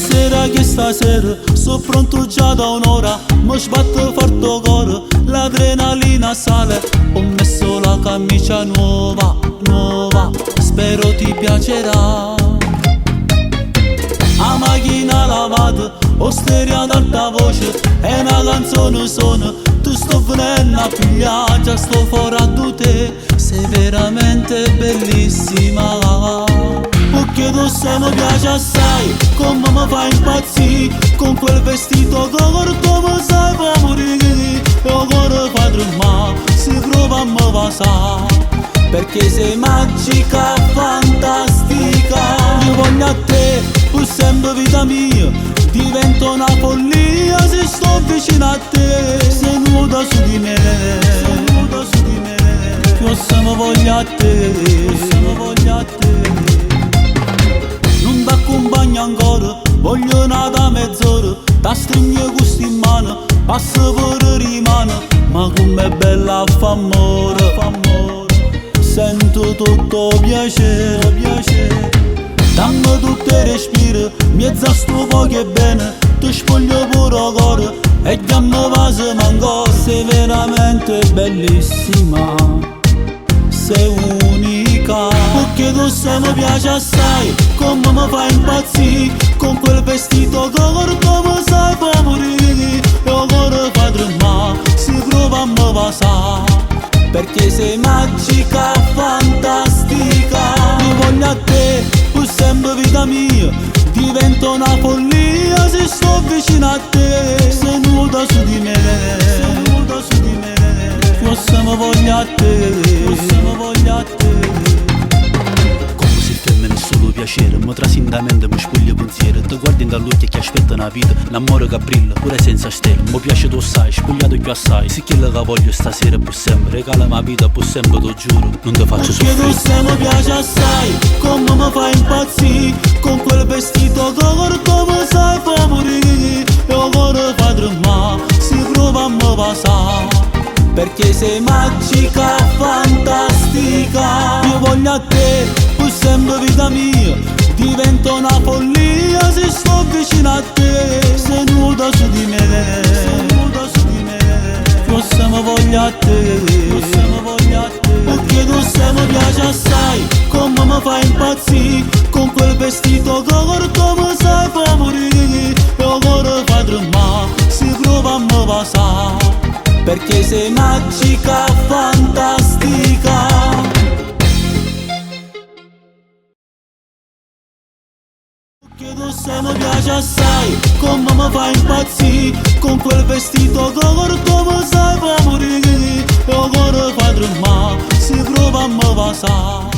Stasera che stasera sono pronto già da un'ora, mi sbatte forte cuore, l'adrenalina sale. Ho messo la camicia nuova, nuova, spero ti piacerà. La macchina lavata, ho stereo ad alta voce, è una canzone suona. Tu sto venendo a pigliare, sto fuori a te, sei veramente bellissima. Perché tu se mi piace assai, come mi fai impazzire, con quel vestito corto mi sai fa morire. E il cuore fa tremare, si prova a me passare, perché sei magica, fantastica. Io voglio a te, per sempre vita mia, divento una follia se sto vicino a te. Sei nuda su di me, sei nuda su di me, io se mi voglio a te, io se mi voglio a te. Non t'accompagno ancora, voglio una da mezz'ora, da stringere gusti in mano, passo per rimane, ma com'è bella fa amore, fa amore. Sento tutto piacere, piacere. Dammi tutto il respiro, mezza sto poco e bene, ti spoglio pure il cuore e già mi va se manco. Sei veramente bellissima, sei unica, perché tu se mi piace assai, come mi fai impazzire, con quel vestito corto mi sai fa morire. E il cuore fa tremare, si prova a me passare, perché sei magica, fantastica. Io voglio a te, per sempre vita mia, divento una follia se sto vicino a te. Sei nuda su di me, sei nuda su di me, io se mi voglio a te, io se mi voglio a te. Come se femmine è solo piacere, ma trasindamente mi spoglia pensiero. Ti guardi dall'occhio che aspetta una vita, un amore che brilla pure senza stelle. Mi piace tu sai, spogliato più assai, se quello che voglio stasera per sempre, regala la vita per sempre, te giuro, non ti faccio soffrire. Perché tu se mi piace assai, come mi fai impazzire, con quel vestito corto mi sai fa morire. E il cuore fa tremare, si prova a me passare, perché sei magica, fantastica. Io voglio a te, per sempre vita mia, divento una follia se sto vicino a te. Sei nuda su di me, sei nuda su di me, io se mi voglio a te, io se mi voglio a te. Perché tu se mi piace assai, come mi fai impazzire, con quel vestito corto mi sai fa morire. E il cuore fa tremare, si prova a me passare, perché sei magica, fantastica. Perché tu se mi piace assai, come mi fai impazzire, con quel vestito corto mi sai fa morire. E il cuore fa tremare, si prova a me passare.